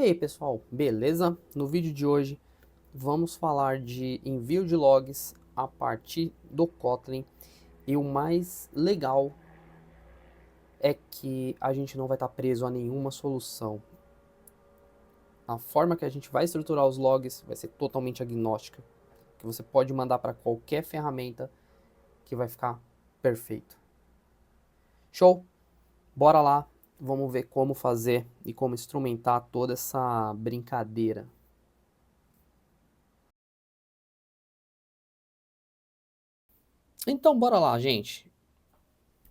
E aí pessoal, beleza? No vídeo de hoje vamos falar de envio de logs a partir do Kotlin, e o mais legal é que a gente não vai estar preso a nenhuma solução. A forma que a gente vai estruturar os logs vai ser totalmente agnóstica, que você pode mandar para qualquer ferramenta que vai ficar perfeito. Show? Bora lá, vamos ver como fazer e como instrumentar toda essa brincadeira. Então bora lá, gente.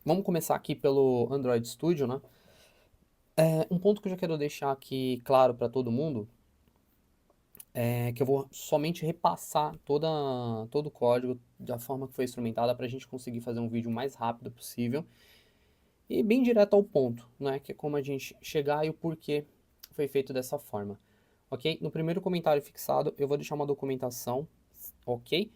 Vamos começar aqui pelo Android Studio, né? Um ponto que eu já quero deixar aqui claro para todo mundo é que eu vou somente repassar todo o código da forma que foi instrumentada para a gente conseguir fazer um vídeo o mais rápido possível e bem direto ao ponto, né? Que é como a gente chegar e o porquê foi feito dessa forma, ok? No primeiro comentário fixado eu vou deixar uma documentação, ok?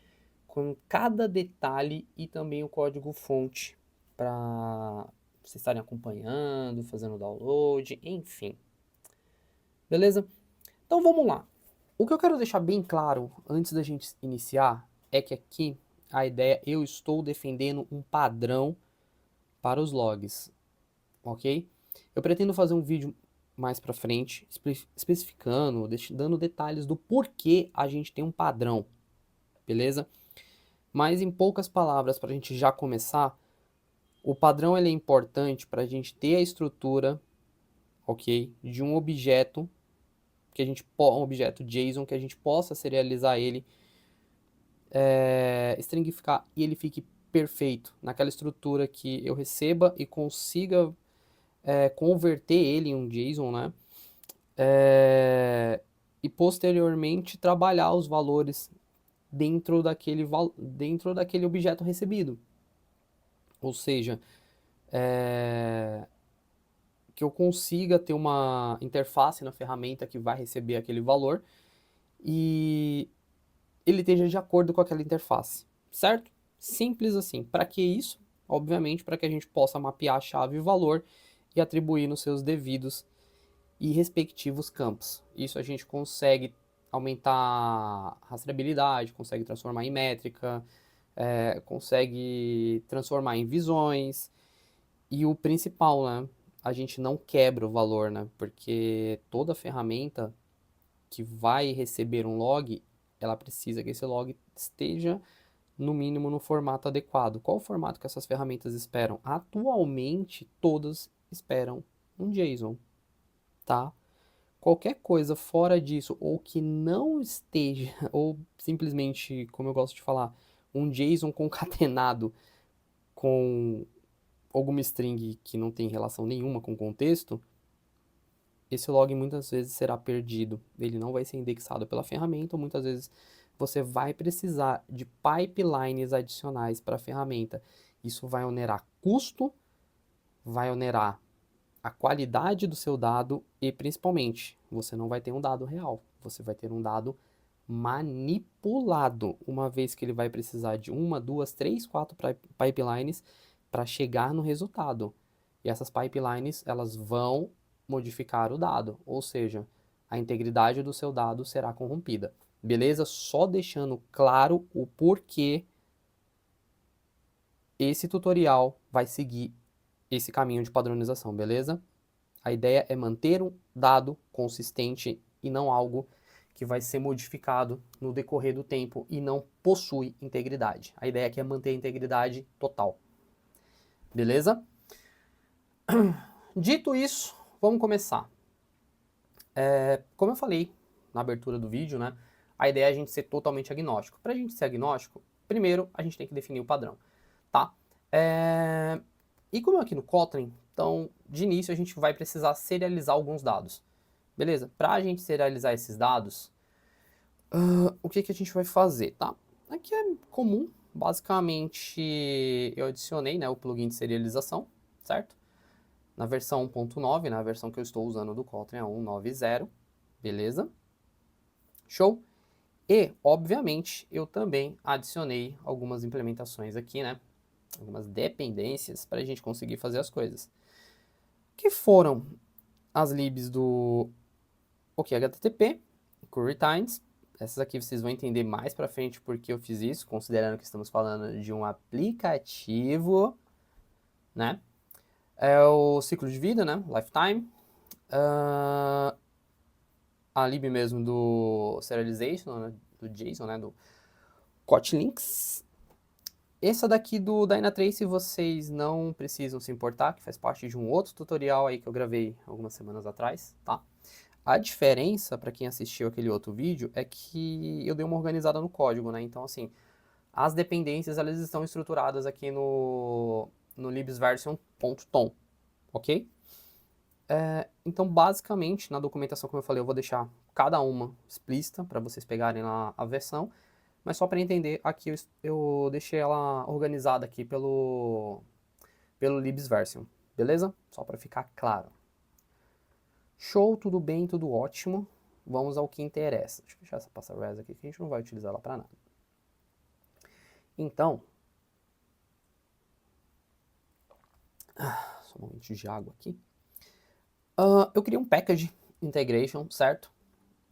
Com cada detalhe e também o código-fonte para vocês estarem acompanhando, fazendo download, enfim. Beleza? Então vamos lá. O que eu quero deixar bem claro antes da gente iniciar é que aqui a ideia, eu estou defendendo um padrão para os logs, ok? Eu pretendo fazer um vídeo mais para frente especificando, dando detalhes do porquê a gente tem um padrão, beleza? Mas em poucas palavras, para a gente já começar, o padrão ele é importante para a gente ter a estrutura, ok, de um objeto um objeto JSON que a gente possa serializar ele, stringificar e ele fique perfeito naquela estrutura que eu receba e consiga converter ele em um JSON, né? E posteriormente trabalhar os valores dentro daquele objeto recebido. Ou seja, que eu consiga ter uma interface na ferramenta que vai receber aquele valor e ele esteja de acordo com aquela interface, certo? Simples assim. Para que isso? Obviamente, para que a gente possa mapear a chave e o valor e atribuir nos seus devidos e respectivos campos. Isso a gente consegue aumentar a rastreabilidade, consegue transformar em métrica, consegue transformar em visões. E o principal, né? A gente não quebra o valor, né? Porque toda ferramenta que vai receber um log, ela precisa que esse log esteja, no mínimo, no formato adequado. Qual o formato que essas ferramentas esperam? Atualmente, todas esperam um JSON, tá? Qualquer coisa fora disso, ou que não esteja, ou simplesmente, como eu gosto de falar, um JSON concatenado com alguma string que não tem relação nenhuma com o contexto, esse log muitas vezes será perdido. Ele não vai ser indexado pela ferramenta, ou muitas vezes você vai precisar de pipelines adicionais para a ferramenta. Isso vai onerar custo, vai onerar a qualidade do seu dado e, principalmente, você não vai ter um dado real, você vai ter um dado manipulado, uma vez que ele vai precisar de uma, duas, três, quatro pipelines para chegar no resultado. E essas pipelines, elas vão modificar o dado, ou seja, a integridade do seu dado será corrompida. Beleza? Só deixando claro o porquê esse tutorial vai seguir esse caminho de padronização, beleza? A ideia é manter um dado consistente e não algo que vai ser modificado no decorrer do tempo e não possui integridade. A ideia aqui é manter a integridade total. Beleza? Dito isso, vamos começar. Como eu falei na abertura do vídeo, né, a ideia é a gente ser totalmente agnóstico. Para a gente ser agnóstico, primeiro a gente tem que definir o padrão, tá? E como aqui no Kotlin, então, de início a gente vai precisar serializar alguns dados. Beleza? Para a gente serializar esses dados, o que a gente vai fazer, tá? Aqui é comum, basicamente eu adicionei, né, o plugin de serialização, certo? Na versão 1.9, na versão que eu estou usando do Kotlin é 1.9.0, beleza? Show? E, obviamente, eu também adicionei algumas implementações aqui, né? Algumas dependências para a gente conseguir fazer as coisas. Que foram as libs do Ok, HTTP, Query Times. Essas aqui vocês vão entender mais pra frente porque eu fiz isso, considerando que estamos falando de um aplicativo, né? É o ciclo de vida, né? Lifetime. A lib mesmo do serialization, né? Do JSON, né? Do Kotlinks. Essa daqui do Dynatrace vocês não precisam se importar, que faz parte de um outro tutorial aí que eu gravei algumas semanas atrás, tá? A diferença, para quem assistiu aquele outro vídeo, é que eu dei uma organizada no código, né? Então, assim, as dependências, elas estão estruturadas aqui no libsversion.tom, ok? Então, basicamente, na documentação, como eu falei, eu vou deixar cada uma explícita para vocês pegarem lá a versão, mas só para entender, aqui eu deixei ela organizada aqui pelo libsversion, beleza? Só para ficar claro. Show, tudo bem, tudo ótimo. Vamos ao que interessa. Deixa eu fechar essa passa-res aqui, que a gente não vai utilizar ela para nada. Então, só um momento de água aqui. Eu criei um package integration, certo?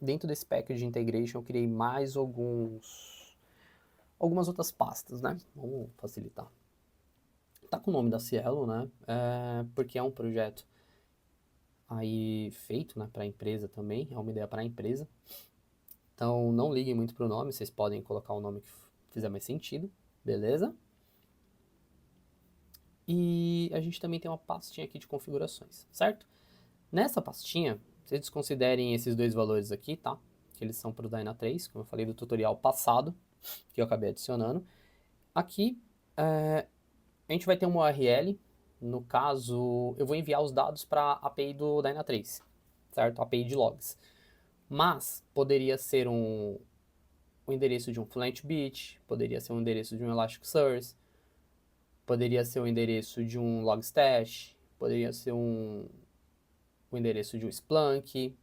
Dentro desse package integration eu criei mais algumas outras pastas, né? Vamos facilitar. Tá com o nome da Cielo, né? Porque é um projeto aí feito, né, para a empresa também, é uma ideia para a empresa. Então não liguem muito pro nome, vocês podem colocar o nome que fizer mais sentido, beleza? E a gente também tem uma pastinha aqui de configurações, certo? Nessa pastinha, vocês desconsiderem esses dois valores aqui, tá? Que eles são para o Dyna3, como eu falei do tutorial passado, que eu acabei adicionando. Aqui, a gente vai ter uma URL, no caso, eu vou enviar os dados para a API do Dyna3, certo? A API de logs. Mas, poderia ser o endereço de um Flatbit, poderia ser o endereço de um Elasticsearch, poderia ser o endereço de um Logstash, poderia ser o endereço de um Splunk,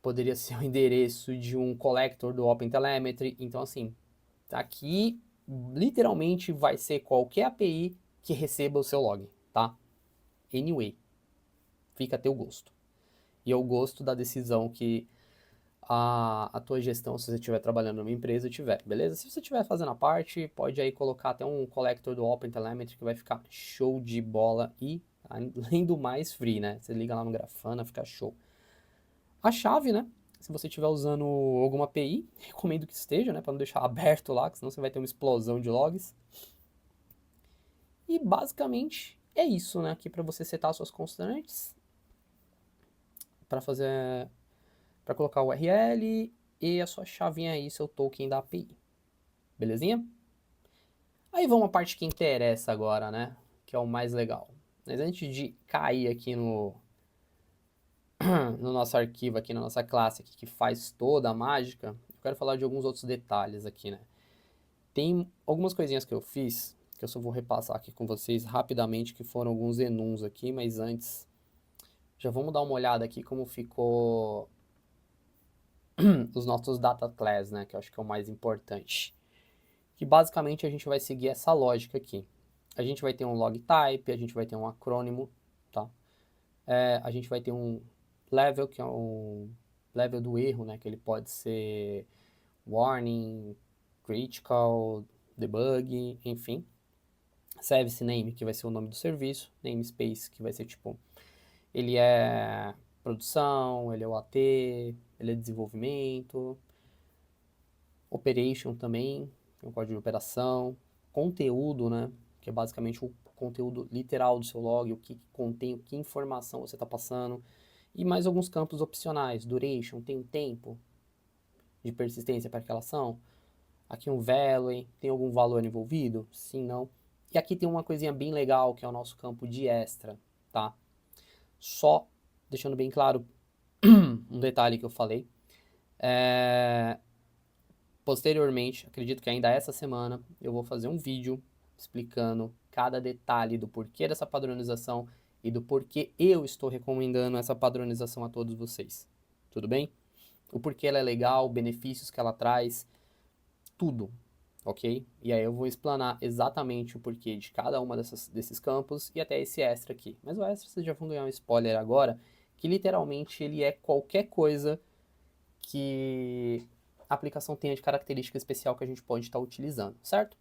poderia ser o endereço de um collector do OpenTelemetry. Então, assim, aqui literalmente vai ser qualquer API que receba o seu log, tá? Anyway, fica a teu gosto. E eu gosto da decisão que a tua gestão, se você estiver trabalhando numa empresa, tiver, beleza? Se você estiver fazendo a parte, pode aí colocar até um collector do OpenTelemetry que vai ficar show de bola e, além do mais, free, né? Você liga lá no Grafana, fica show. A chave, né? Se você estiver usando alguma API, recomendo que esteja, né? Para não deixar aberto lá, senão você vai ter uma explosão de logs. E basicamente é isso, né? Aqui para você setar suas constantes, para fazer, para colocar o URL e a sua chavinha aí, seu token da API. Belezinha? Aí vamos à parte que interessa agora, né? Que é o mais legal. Mas antes de cair aqui no nosso arquivo, aqui na nossa classe, aqui, que faz toda a mágica, eu quero falar de alguns outros detalhes aqui, né? Tem algumas coisinhas que eu fiz, que eu só vou repassar aqui com vocês rapidamente, que foram alguns enums aqui, mas antes, já vamos dar uma olhada aqui como ficou os nossos data class, né? Que eu acho que é o mais importante. Que basicamente a gente vai seguir essa lógica aqui. A gente vai ter um log type, a gente vai ter um acrônimo, tá? A gente vai ter um level, que é um level do erro, né? Que ele pode ser warning, critical, debug, enfim. Service name, que vai ser o nome do serviço. Namespace, que vai ser tipo, ele é produção, ele é OAT, ele é desenvolvimento. Operation também, que é um código de operação. Conteúdo, né? Que é basicamente o conteúdo literal do seu log, o que contém, o que informação você está passando. E mais alguns campos opcionais. Duration, tem um tempo de persistência para aquela ação. Aqui um value, tem algum valor envolvido? Sim, não. E aqui tem uma coisinha bem legal, que é o nosso campo de extra, tá? Só deixando bem claro um detalhe que eu falei. Posteriormente, acredito que ainda essa semana, eu vou fazer um vídeo explicando cada detalhe do porquê dessa padronização e do porquê eu estou recomendando essa padronização a todos vocês. Tudo bem? O porquê ela é legal, benefícios que ela traz, tudo, ok? E aí eu vou explanar exatamente o porquê de cada uma desses campos e até esse extra aqui. Mas o extra vocês já vão ganhar um spoiler agora, que literalmente ele é qualquer coisa que a aplicação tenha de característica especial que a gente pode estar utilizando, certo?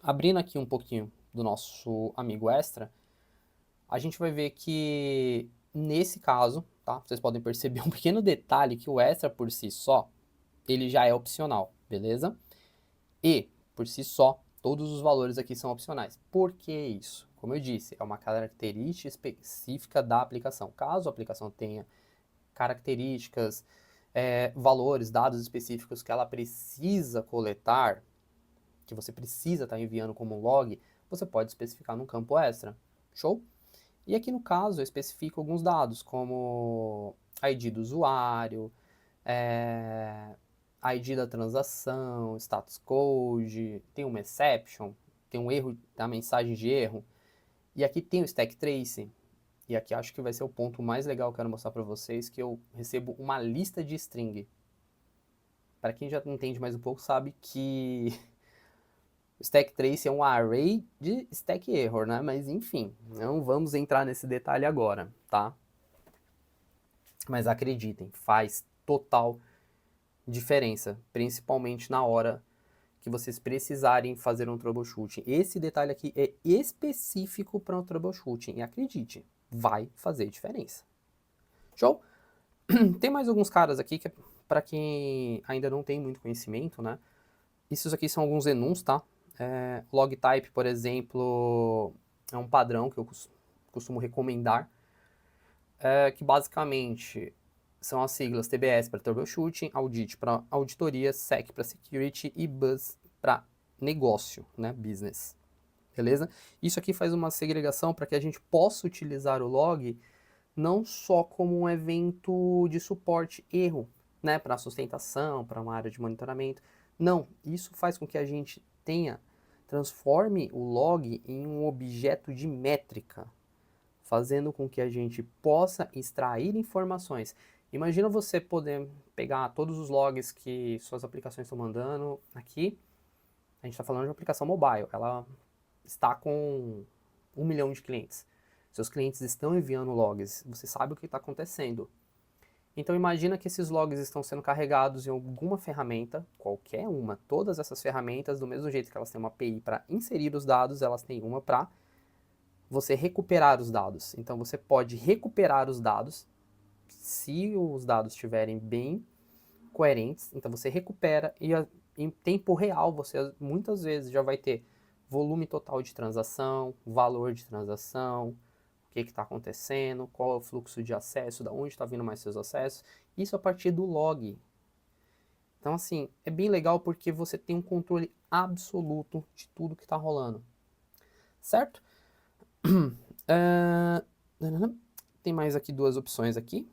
Abrindo aqui um pouquinho do nosso amigo Extra, a gente vai ver que nesse caso, tá? Vocês podem perceber um pequeno detalhe que o Extra por si só, ele já é opcional, beleza? E, por si só, todos os valores aqui são opcionais. Por que isso? Como eu disse, é uma característica específica da aplicação. Caso a aplicação tenha características, valores, dados específicos que ela precisa coletar, que você precisa estar enviando como log, você pode especificar no campo extra. Show? E aqui no caso eu especifico alguns dados, como ID do usuário, ID da transação, status code, tem uma exception, tem um erro da mensagem de erro, e aqui tem o stack trace, e aqui acho que vai ser o ponto mais legal que eu quero mostrar para vocês, que eu recebo uma lista de string. Para quem já entende mais um pouco, sabe que o stack trace é um array de stack error, né? Mas enfim, não vamos entrar nesse detalhe agora, tá? Mas acreditem, faz total diferença, principalmente na hora que vocês precisarem fazer um troubleshooting. Esse detalhe aqui é específico para um troubleshooting, e acredite, vai fazer diferença. Show? Tem mais alguns caras aqui que, para quem ainda não tem muito conhecimento, né? Esses aqui são alguns enums, tá? Log type, por exemplo, é um padrão que eu costumo recomendar, que basicamente são as siglas TBS para troubleshooting, audit para auditoria, sec para security e bus para negócio, né, business. Beleza? Isso aqui faz uma segregação para que a gente possa utilizar o log não só como um evento de suporte erro, né, para sustentação, para uma área de monitoramento. Não, isso faz com que a gente transforme o log em um objeto de métrica, fazendo com que a gente possa extrair informações. Imagina você poder pegar todos os logs que suas aplicações estão mandando aqui. A gente está falando de uma aplicação mobile, ela está com 1 milhão de clientes. Seus clientes estão enviando logs, você sabe o que está acontecendo. Então imagina que esses logs estão sendo carregados em alguma ferramenta, qualquer uma. Todas essas ferramentas, do mesmo jeito que elas têm uma API para inserir os dados, elas têm uma para você recuperar os dados. Então você pode recuperar os dados, se os dados estiverem bem coerentes, então você recupera e em tempo real você muitas vezes já vai ter volume total de transação, valor de transação, o que está acontecendo, qual é o fluxo de acesso, da onde está vindo mais seus acessos, isso a partir do log. Então assim, é bem legal porque você tem um controle absoluto de tudo que está rolando, certo? Tem mais aqui duas opções aqui,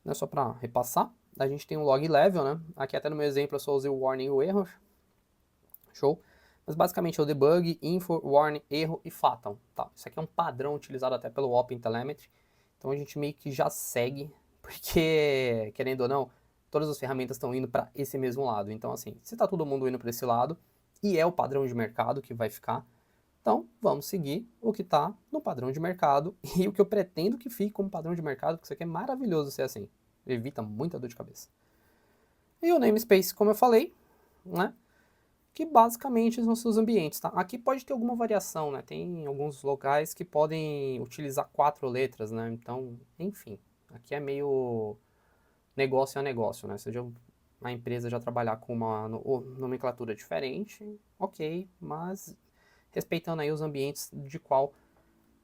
né, só para repassar. A gente tem o log level, né? Aqui até no meu exemplo eu só usei o warning e o erro. Show? Mas basicamente é o debug, info, warning, erro e fatal. Tá? Isso aqui é um padrão utilizado até pelo OpenTelemetry. Então a gente meio que já segue, porque, querendo ou não, todas as ferramentas estão indo para esse mesmo lado. Então assim, se está todo mundo indo para esse lado, e é o padrão de mercado que vai ficar, então vamos seguir o que está no padrão de mercado e o que eu pretendo que fique como padrão de mercado, porque isso aqui é maravilhoso ser assim. Evita muita dor de cabeça. E o namespace, como eu falei, né? Que basicamente são seus ambientes, tá? Aqui pode ter alguma variação, né? Tem alguns locais que podem utilizar 4 letras, né? Então, enfim, aqui é meio negócio a negócio, né? Seja a empresa já trabalhar com uma nomenclatura diferente, ok, mas respeitando aí os ambientes de qual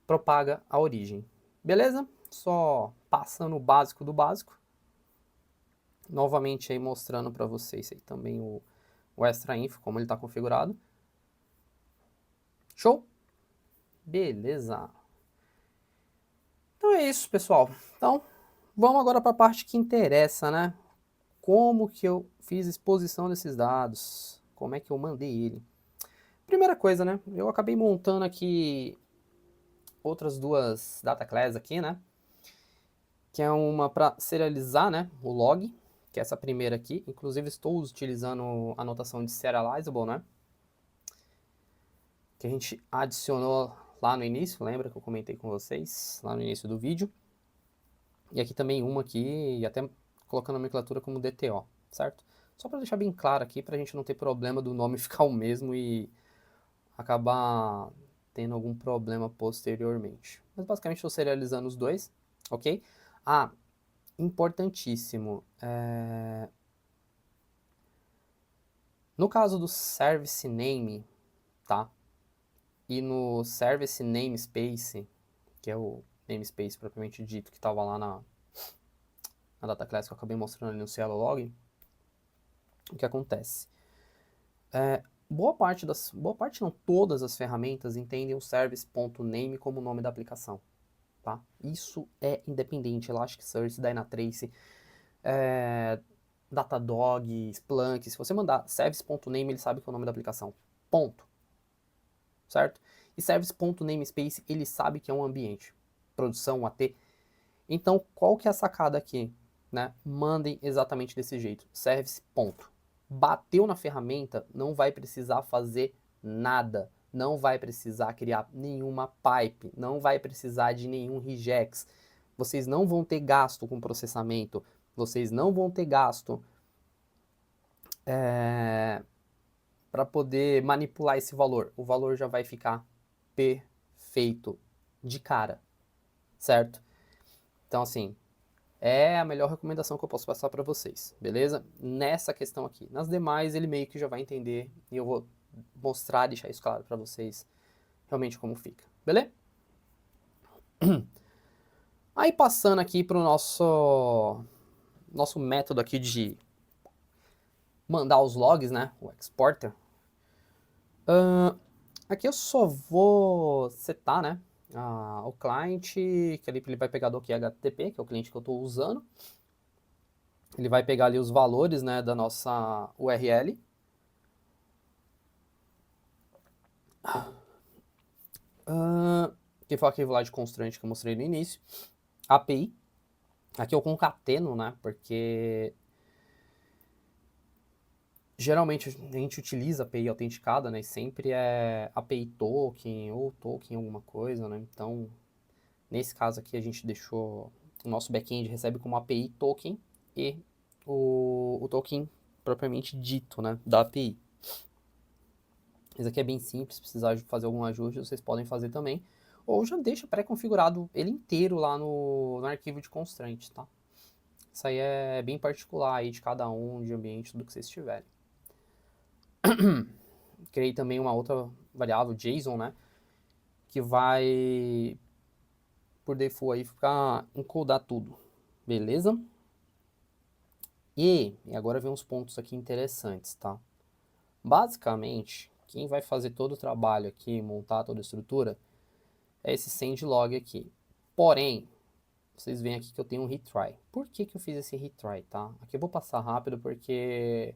propaga a origem. Beleza? Só passando o básico do básico. Novamente aí mostrando para vocês aí também o extra info, como ele está configurado. Show? Beleza. Então é isso, pessoal. Então, vamos agora para a parte que interessa, né? Como que eu fiz exposição desses dados? Como é que eu mandei ele? Primeira coisa, né? Eu acabei montando aqui outras duas data classes aqui, né? Que é uma para serializar, né? O log, que é essa primeira aqui. Inclusive estou utilizando a notação de serializable, né? Que a gente adicionou lá no início, lembra que eu comentei com vocês lá no início do vídeo. E aqui também uma aqui, até colocando a nomenclatura como DTO, certo? Só para deixar bem claro aqui, para a gente não ter problema do nome ficar o mesmo e acabar tendo algum problema posteriormente. Mas basicamente estou serializando os dois, ok? Ah, importantíssimo, no caso do service name, tá? E no service namespace, que é o namespace propriamente dito, que estava lá na data class que eu acabei mostrando ali no Cielo Log, o que acontece? Boa parte não, todas as ferramentas entendem o service.name como o nome da aplicação, tá? Isso é independente, Elasticsearch, Dynatrace, Datadog, Splunk, se você mandar service.name, ele sabe que é o nome da aplicação, ponto, certo? E service.namespace, ele sabe que é um ambiente, produção, AT. Então, qual que é a sacada aqui? Né? Mandem exatamente desse jeito, service, ponto. Bateu na ferramenta, não vai precisar fazer nada, não vai precisar criar nenhuma pipe, não vai precisar de nenhum regex, vocês não vão ter gasto com processamento, vocês não vão ter gasto para poder manipular esse valor, o valor já vai ficar perfeito de cara, certo? Então, assim, é a melhor recomendação que eu posso passar para vocês, beleza? Nessa questão aqui. Nas demais, ele meio que já vai entender e eu vou mostrar, deixar isso claro para vocês realmente como fica, beleza? Aí passando aqui para o nosso método aqui de mandar os logs, né? O exporter. Aqui eu só vou setar, né? O client, que ali ele vai pegar do que HTTP, que é o cliente que eu estou usando. Ele vai pegar ali os valores, né, da nossa URL. Que foi o arquivo lá de constraint que eu mostrei no início. API. Aqui eu concateno, né, porque geralmente a gente utiliza API autenticada, né, e sempre é API token ou token alguma coisa, né, então nesse caso aqui a gente deixou, o nosso backend recebe como API token e o token propriamente dito, né, da API. Isso aqui é bem simples, se precisar fazer algum ajuste, vocês podem fazer também. Ou já deixa pré-configurado ele inteiro lá no arquivo de constraint, tá? Isso aí é bem particular aí de cada um, de ambiente, tudo que vocês tiverem. Criei também uma outra variável, JSON, né? Que vai, por default aí, ficar encodar tudo. Beleza? E agora vem uns pontos aqui interessantes, tá? Basicamente, quem vai fazer todo o trabalho aqui, montar toda a estrutura, é esse send-log aqui. Porém, vocês veem aqui que eu tenho um retry. Por que eu fiz esse retry, tá? Aqui eu vou passar rápido porque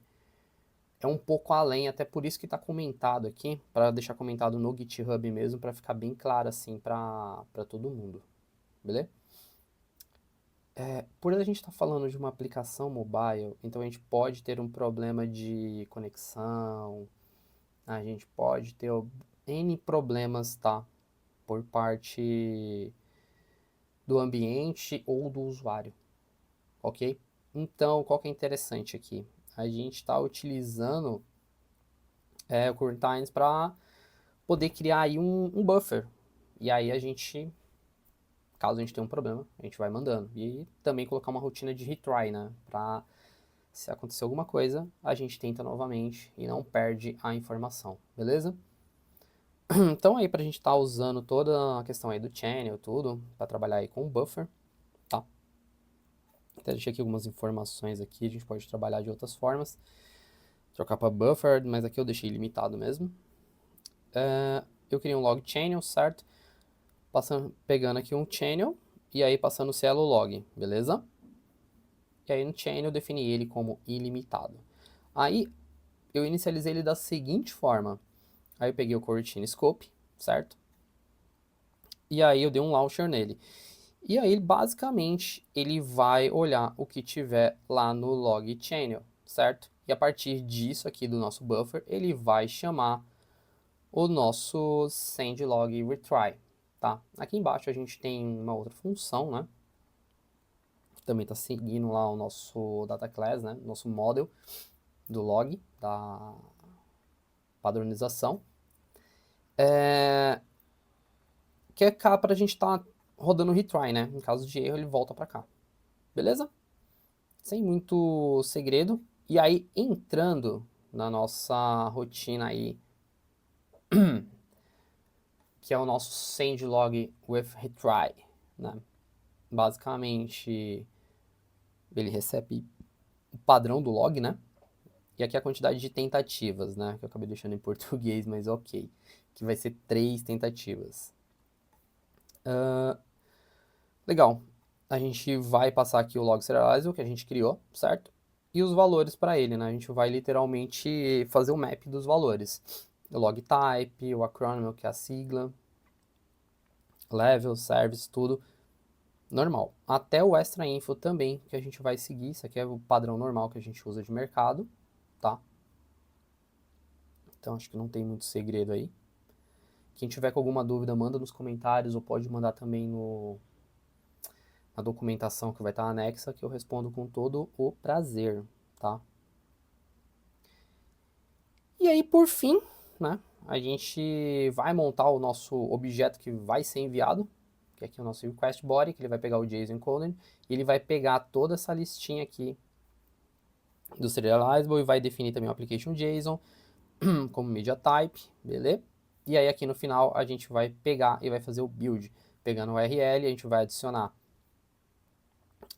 é um pouco além, até por isso que está comentado aqui, para deixar comentado no GitHub mesmo, para ficar bem claro assim para todo mundo, beleza? Por a gente estar falando de uma aplicação mobile, então a gente pode ter um problema de conexão, a gente pode ter N problemas, tá? Por parte do ambiente ou do usuário, ok? Então, qual que é interessante aqui? A gente está utilizando o coroutines para poder criar aí um buffer. E aí a gente, caso a gente tenha um problema, a gente vai mandando. E também colocar uma rotina de retry, né? Para se acontecer alguma coisa, a gente tenta novamente e não perde a informação, beleza? Então aí pra gente estar usando toda a questão aí do channel, tudo, para trabalhar aí com o buffer, tá? Até deixei aqui algumas informações aqui, a gente pode trabalhar de outras formas. Trocar para buffer, mas aqui eu deixei limitado mesmo. Eu criei um log channel, certo? Pegando aqui um channel e aí passando o cielo log, beleza? E aí no channel eu defini ele como ilimitado. Aí eu inicializei ele da seguinte forma. Aí eu peguei o coroutine scope, certo? E aí eu dei um launcher nele. E aí basicamente ele vai olhar o que tiver lá no log channel, certo? E a partir disso aqui do nosso buffer, ele vai chamar o nosso send log retry, tá? Aqui embaixo a gente tem uma outra função, né? Também está seguindo lá o nosso data class, né? Nosso model do log, da padronização. Que é cá para a gente estar rodando o retry, né? Em caso de erro, ele volta para cá. Beleza? Sem muito segredo. E aí, entrando na nossa rotina aí, que é o nosso send log with retry, né? Basicamente, ele recebe o padrão do log, né? E aqui a quantidade de tentativas, né? Que eu acabei deixando em português, mas ok. Que vai ser 3 tentativas. Legal. A gente vai passar aqui o log serializer que a gente criou, certo? E os valores para ele, né? A gente vai literalmente fazer o map dos valores. O log type, o acronym, que é a sigla, level, service, tudo normal. Até o extra info também, que a gente vai seguir. Isso aqui é o padrão normal que a gente usa de mercado, tá? Então acho que não tem muito segredo aí. Quem tiver com alguma dúvida, manda nos comentários ou pode mandar também na documentação que vai estar anexa, que eu respondo com todo o prazer, tá? E aí, por fim, né, a gente vai montar o nosso objeto que vai ser enviado, que aqui é o nosso request body, que ele vai pegar o JSON encoded, e ele vai pegar toda essa listinha aqui do serializable e vai definir também o application JSON como media type, beleza? E aí aqui no final a gente vai pegar e vai fazer o build. Pegando o URL, a gente vai adicionar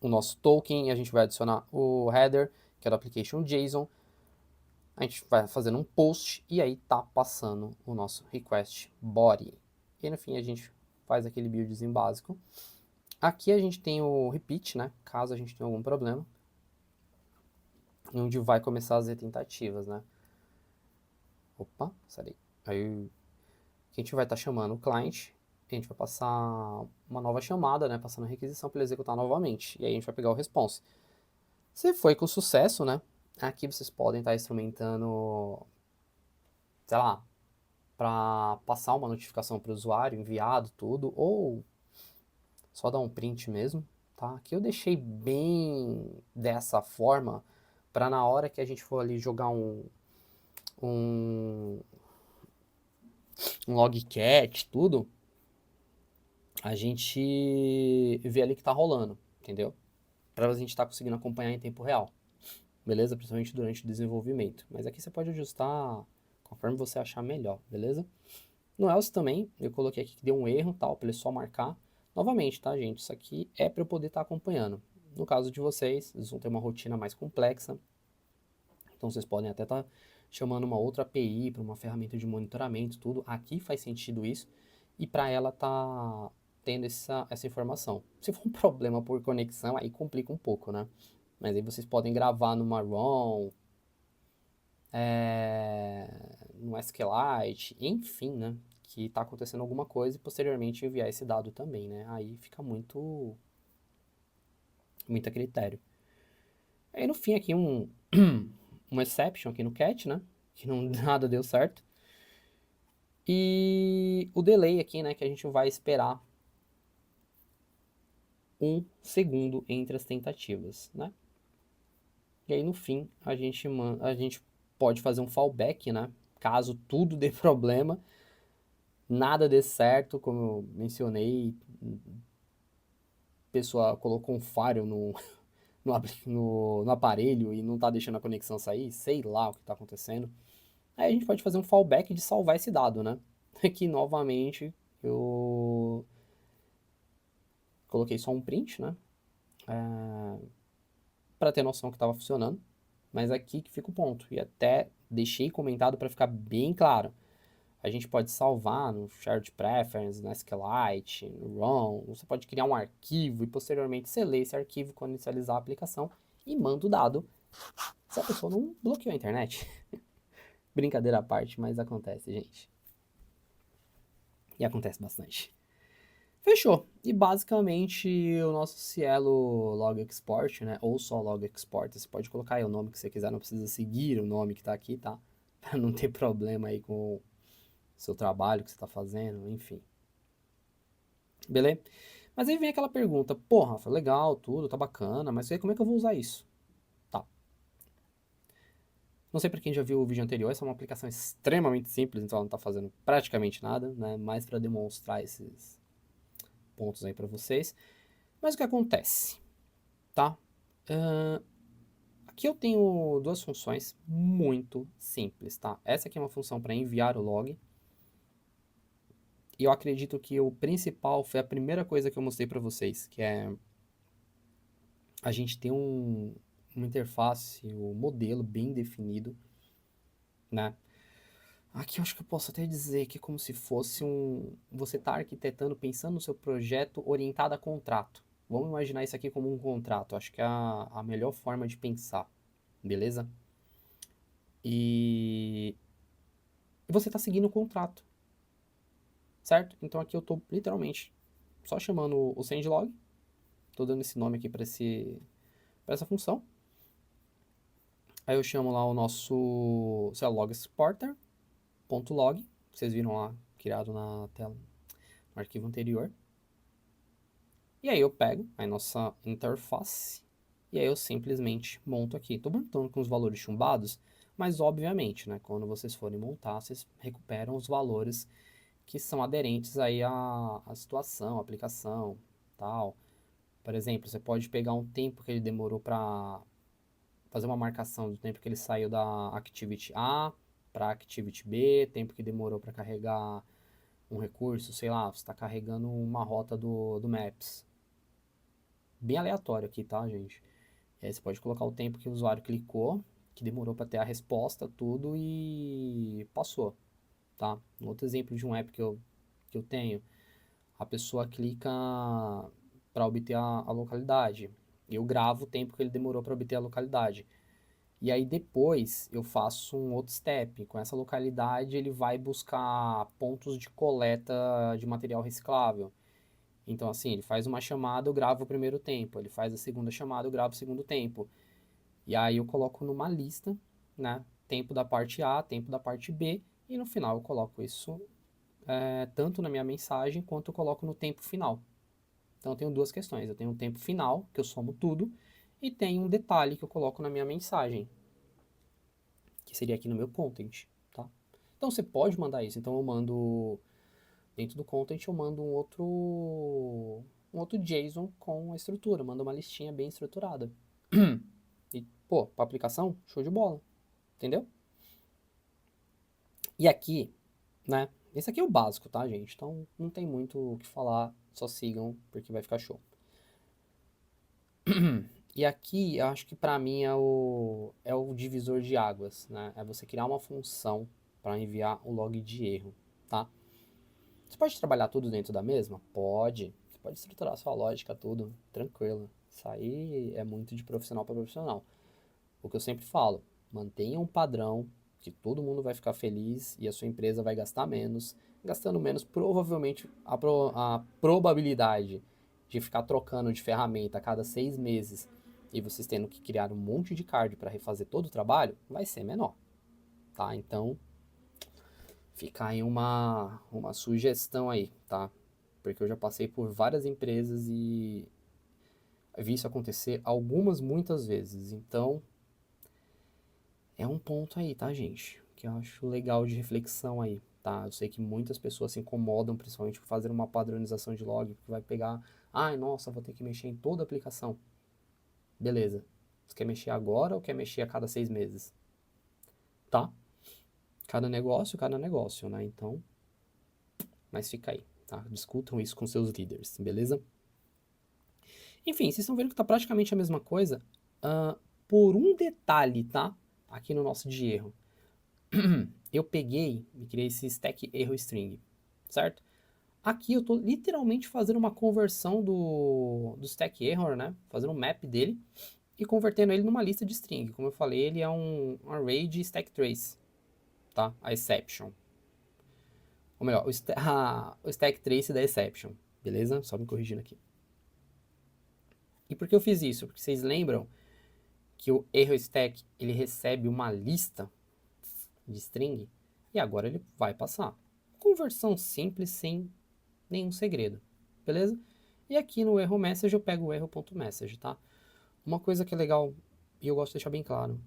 o nosso token, a gente vai adicionar o header, que é do application JSON. A gente vai fazendo um post e aí tá passando o nosso request body. E no fim a gente faz aquele buildzinho básico. Aqui a gente tem o repeat, né? Caso a gente tenha algum problema. Onde vai começar as tentativas, né? Opa, sai. Aí a gente vai estar chamando o client, a gente vai passar uma nova chamada, né? Passando a requisição para ele executar novamente. E aí a gente vai pegar o response. Se foi com sucesso, né? Aqui vocês podem estar instrumentando, sei lá, para passar uma notificação para o usuário, enviado tudo, ou só dar um print mesmo, tá? Aqui eu deixei bem dessa forma para na hora que a gente for ali jogar um, um logcat, tudo, a gente vê ali que tá rolando, entendeu? Para a gente estar conseguindo acompanhar em tempo real, beleza? Principalmente durante o desenvolvimento. Mas aqui você pode ajustar conforme você achar melhor, beleza? No else também, eu coloquei aqui que deu um erro, tal, para ele só marcar. Novamente, tá, gente? Isso aqui é para eu poder estar acompanhando. No caso de vocês, eles vão ter uma rotina mais complexa. Então, vocês podem até estar chamando uma outra API para uma ferramenta de monitoramento, tudo. Aqui faz sentido isso. E para ela tá tendo essa informação. Se for um problema por conexão, aí complica um pouco, né? Mas aí vocês podem gravar numa ROM, no SQLite, enfim, né? Que está acontecendo alguma coisa e posteriormente enviar esse dado também, né? Aí fica muito a critério. Aí no fim aqui um exception aqui no cat, né? Que não nada deu certo. E o delay aqui, né? Que a gente vai esperar 1 segundo entre as tentativas, né? E aí no fim a gente pode fazer um fallback, né? Caso tudo dê problema, nada dê certo, como eu mencionei, a pessoa colocou um Firewall no aparelho e não tá deixando a conexão sair, sei lá o que tá acontecendo. Aí a gente pode fazer um fallback de salvar esse dado, né? Aqui novamente eu coloquei só um print, né? Para ter noção que estava funcionando, mas aqui que fica o ponto. E até deixei comentado para ficar bem claro. A gente pode salvar no Shared Preference, no SQLite, no ROM. Você pode criar um arquivo e posteriormente você lê esse arquivo quando inicializar a aplicação e manda o dado se a pessoa não bloqueou a internet. Brincadeira à parte, mas acontece, gente. E acontece bastante. Fechou. E basicamente o nosso Cielo Log Export, né? Ou só Log Export. Você pode colocar aí o nome que você quiser, não precisa seguir o nome que tá aqui, tá? Pra não ter problema aí com seu trabalho que você está fazendo, enfim. Beleza? Mas aí vem aquela pergunta, pô, Rafa, legal, tudo, tá bacana, mas aí como é que eu vou usar isso? Tá. Não sei para quem já viu o vídeo anterior, essa é uma aplicação extremamente simples, então ela não tá fazendo praticamente nada, né? Mais para demonstrar esses pontos aí para vocês. Mas o que acontece, tá? Aqui eu tenho duas funções muito simples, tá? Essa aqui é uma função para enviar o log. E eu acredito que o principal foi a primeira coisa que eu mostrei para vocês, que é a gente ter uma interface, um modelo bem definido, né? Aqui eu acho que eu posso até dizer que é como se fosse você tá arquitetando, pensando no seu projeto orientado a contrato. Vamos imaginar isso aqui como um contrato. Acho que é a melhor forma de pensar, beleza? E você está seguindo o contrato, certo? Então aqui eu estou literalmente só chamando o sendlog, estou dando esse nome aqui para essa função. Aí eu chamo lá o nosso log exporter.log, que vocês viram lá criado na tela, no arquivo anterior. E aí eu pego a nossa interface e aí eu simplesmente monto aqui. Estou montando com os valores chumbados, mas obviamente, né, quando vocês forem montar, vocês recuperam os valores que são aderentes aí à situação, à aplicação, tal. Por exemplo, você pode pegar um tempo que ele demorou para fazer uma marcação do tempo que ele saiu da Activity A para Activity B, tempo que demorou para carregar um recurso, sei lá, você está carregando uma rota do Maps. Bem aleatório aqui, tá, gente? E aí você pode colocar o tempo que o usuário clicou, que demorou para ter a resposta, tudo e passou, tá? Um outro exemplo de um app que eu tenho, a pessoa clica para obter a localidade. Eu gravo o tempo que ele demorou para obter a localidade. E aí depois eu faço um outro step. Com essa localidade ele vai buscar pontos de coleta de material reciclável. Então assim, ele faz uma chamada, eu gravo o primeiro tempo. Ele faz a segunda chamada, eu gravo o segundo tempo. E aí eu coloco numa lista, né? Tempo da parte A, tempo da parte B. E no final eu coloco isso tanto na minha mensagem quanto eu coloco no tempo final. Então eu tenho duas questões. Eu tenho um tempo final, que eu somo tudo, e tem um detalhe que eu coloco na minha mensagem, que seria aqui no meu content, tá? Então você pode mandar isso. Então eu mando dentro do content, eu mando um outro JSON com a estrutura, mando uma listinha bem estruturada. E, pô, para aplicação, show de bola, entendeu? E aqui, né? Esse aqui é o básico, tá, gente? Então não tem muito o que falar, só sigam porque vai ficar show. E aqui, eu acho que para mim é o divisor de águas, né? É você criar uma função para enviar o log de erro, tá? Você pode trabalhar tudo dentro da mesma? Pode. Você pode estruturar sua lógica, tudo, tranquilo. Isso aí é muito de profissional para profissional. O que eu sempre falo, mantenha um padrão que todo mundo vai ficar feliz e a sua empresa vai gastar menos. Gastando menos, provavelmente a probabilidade de ficar trocando de ferramenta a cada 6 meses e vocês tendo que criar um monte de card para refazer todo o trabalho vai ser menor, tá? Então, fica aí uma sugestão aí, tá? Porque eu já passei por várias empresas e vi isso acontecer algumas, muitas vezes. Então, é um ponto aí, tá, gente? Que eu acho legal de reflexão aí, tá? Eu sei que muitas pessoas se incomodam, principalmente por fazer uma padronização de log, que vai pegar, ai, nossa, vou ter que mexer em toda a aplicação. Beleza. Você quer mexer agora ou quer mexer a cada 6 meses? Tá? Cada negócio, né? Então, mas fica aí, tá? Discutam isso com seus líderes, beleza? Enfim, vocês estão vendo que tá praticamente a mesma coisa, por um detalhe, tá? Aqui no nosso de erro. Eu peguei e criei esse stack erro string, certo? Aqui eu estou literalmente fazendo uma conversão do stack error, né? Fazendo um map dele e convertendo ele numa lista de string. Como eu falei, ele é um array de stack trace, tá? A exception. Ou melhor, o stack trace da exception, beleza? Só me corrigindo aqui. E por que eu fiz isso? Porque vocês lembram que o erro stack ele recebe uma lista de string e agora ele vai passar. conversão simples, sem nenhum segredo, beleza? E aqui no erro message eu pego o erro.message, tá? Uma coisa que é legal, e eu gosto de deixar bem claro,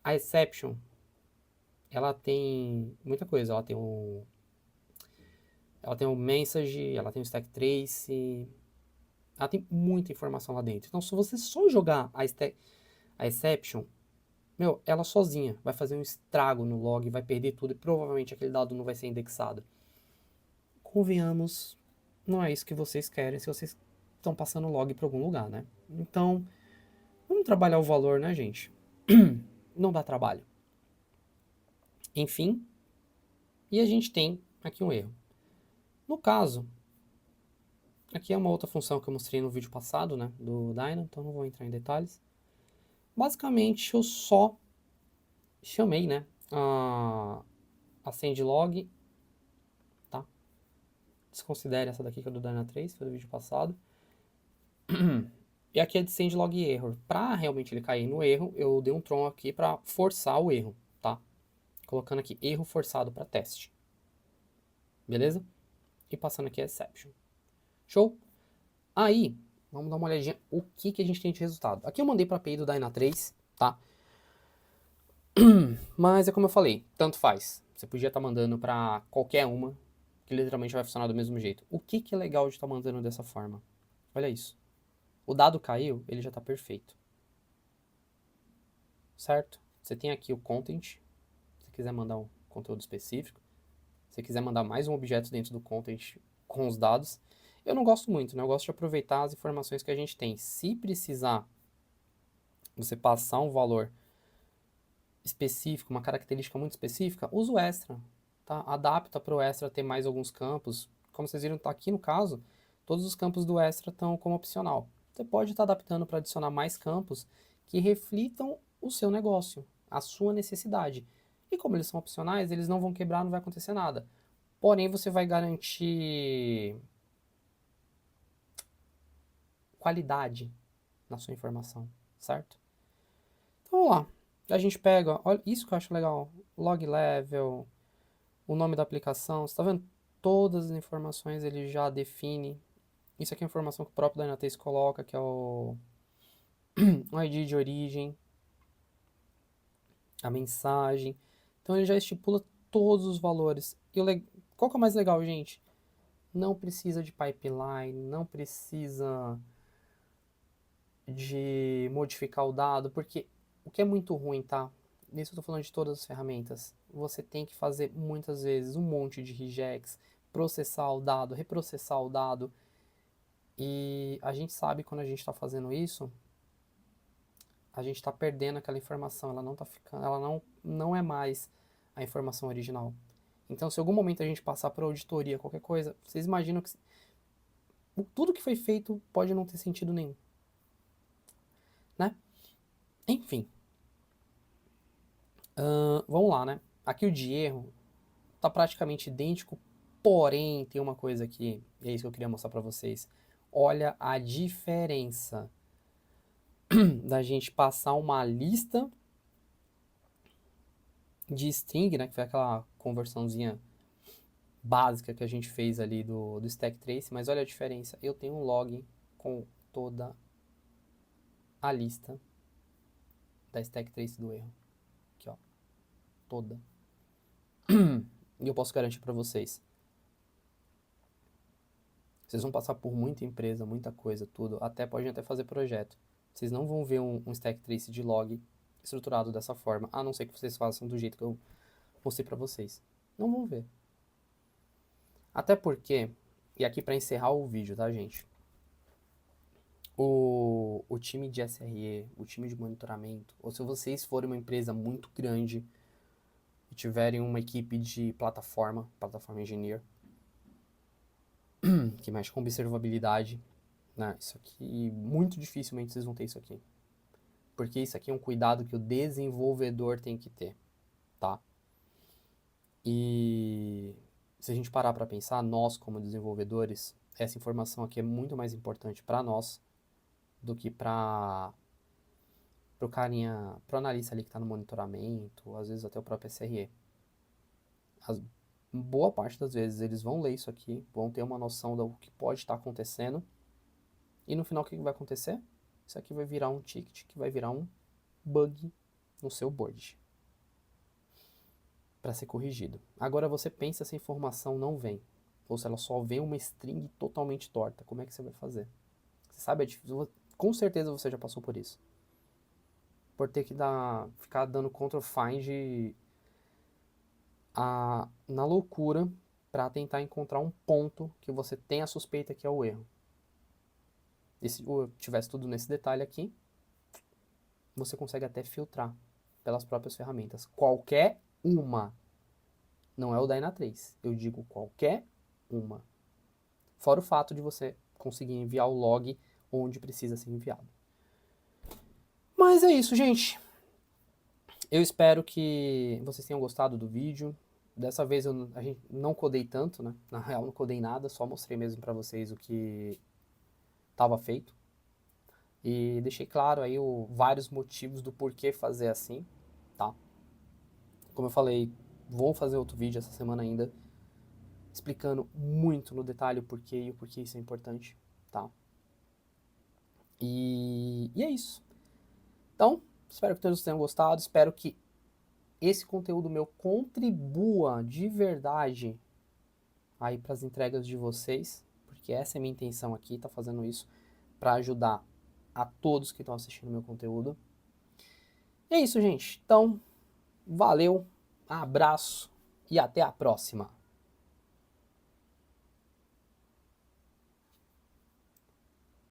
a exception, ela tem muita coisa, ela tem o message, ela tem o stack trace, ela tem muita informação lá dentro. Então, se você só jogar a exception, meu, ela sozinha vai fazer um estrago no log, vai perder tudo e provavelmente aquele dado não vai ser indexado. Convenhamos, não é isso que vocês querem se vocês estão passando log para algum lugar, né? Então, vamos trabalhar o valor, né, gente? Não dá trabalho. Enfim, e a gente tem aqui um erro. No caso, aqui é uma outra função que eu mostrei no vídeo passado, né, do Dyna, então não vou entrar em detalhes. Basicamente, eu só chamei, né, a sendlog, tá? Desconsidere essa daqui que é do Dyna 3, foi do vídeo passado. E aqui é de sendlog error. Para realmente ele cair no erro, eu dei um tron aqui para forçar o erro, tá? Colocando aqui erro forçado para teste. Beleza? E passando aqui a exception. Show? Aí, vamos dar uma olhadinha o que a gente tem de resultado. Aqui eu mandei para a API do Dyna 3, tá? Mas é como eu falei, tanto faz. Você podia estar mandando para qualquer uma, que literalmente vai funcionar do mesmo jeito. O que é legal de estar mandando dessa forma? Olha isso. O dado caiu, ele já está perfeito. Certo? Você tem aqui o content. Se quiser mandar um conteúdo específico. Se quiser mandar mais um objeto dentro do content com os dados. Eu não gosto muito, né? Eu gosto de aproveitar as informações que a gente tem. Se precisar você passar um valor específico, uma característica muito específica, usa o extra, tá? Adapta para o extra ter mais alguns campos. Como vocês viram, tá aqui no caso, todos os campos do extra estão como opcional. Você pode estar adaptando para adicionar mais campos que reflitam o seu negócio, a sua necessidade. E como eles são opcionais, eles não vão quebrar, não vai acontecer nada. Porém, você vai garantir qualidade na sua informação, certo? Então vamos lá. A gente pega, olha, isso que eu acho legal, log level, o nome da aplicação, você está vendo? Todas as informações ele já define. Isso aqui é a informação que o próprio Dynatrace coloca, que é o ID de origem, a mensagem. Então ele já estipula todos os valores. E qual que é o mais legal, gente? Não precisa de pipeline, não precisa de modificar o dado, porque o que é muito ruim, tá? Nisso eu tô falando de todas as ferramentas. Você tem que fazer muitas vezes um monte de regex, processar o dado, reprocessar o dado. E a gente sabe quando a gente está fazendo isso, a gente está perdendo aquela informação, ela não tá ficando, ela não é mais a informação original. Então, se em algum momento a gente passar por auditoria, qualquer coisa, vocês imaginam que tudo que foi feito pode não ter sentido nenhum, né? Enfim, vamos lá, né? Aqui o de erro tá praticamente idêntico, porém tem uma coisa aqui, e é isso que eu queria mostrar para vocês. Olha a diferença da gente passar uma lista de string, né, que foi aquela conversãozinha básica que a gente fez ali do stack trace, mas olha a diferença. Eu tenho um log com toda a lista da stack trace do erro. Aqui, ó, toda. E eu posso garantir para vocês. Vocês vão passar por muita empresa, muita coisa, tudo. Podem até fazer projeto. Vocês não vão ver um stack trace de log estruturado dessa forma, a não ser que vocês façam do jeito que eu mostrei para vocês. Não vão ver. Até porque, e aqui para encerrar o vídeo, tá, gente? O time de SRE, o time de monitoramento, ou se vocês forem uma empresa muito grande e tiverem uma equipe de plataforma engineer, que mexe com observabilidade, né? Isso aqui, muito dificilmente vocês vão ter isso aqui. Porque isso aqui é um cuidado que o desenvolvedor tem que ter, tá? E se a gente parar para pensar, nós como desenvolvedores, essa informação aqui é muito mais importante para nós do que para o analista ali que está no monitoramento, às vezes até o próprio SRE. boa parte das vezes eles vão ler isso aqui, vão ter uma noção do que pode estar acontecendo, e no final o que vai acontecer? Isso aqui vai virar um ticket, que vai virar um bug no seu board para ser corrigido. Agora você pensa se a informação não vem, ou se ela só vem uma string totalmente torta, como é que você vai fazer? Você sabe, com certeza você já passou por isso. Por ter que ficar dando Ctrl Find na loucura para tentar encontrar um ponto que você tem a suspeita que é o erro. E se eu tivesse tudo nesse detalhe aqui, você consegue até filtrar pelas próprias ferramentas. Qualquer uma. Não é o Dyna3. Eu digo qualquer uma. Fora o fato de você conseguir enviar o log onde precisa ser enviado. Mas é isso, gente. Eu espero que vocês tenham gostado do vídeo. Dessa vez a gente não codei tanto, né? Na real, não codei nada, só mostrei mesmo para vocês o que estava feito. E deixei claro aí vários motivos do porquê fazer assim, tá? Como eu falei, vou fazer outro vídeo essa semana ainda, explicando muito no detalhe o porquê e o porquê isso é importante, tá? E é isso. Então, espero que todos tenham gostado, espero que esse conteúdo meu contribua de verdade aí para as entregas de vocês, porque essa é a minha intenção aqui, tá fazendo isso para ajudar a todos que estão assistindo meu conteúdo. E é isso, gente. Então, valeu, abraço e até a próxima.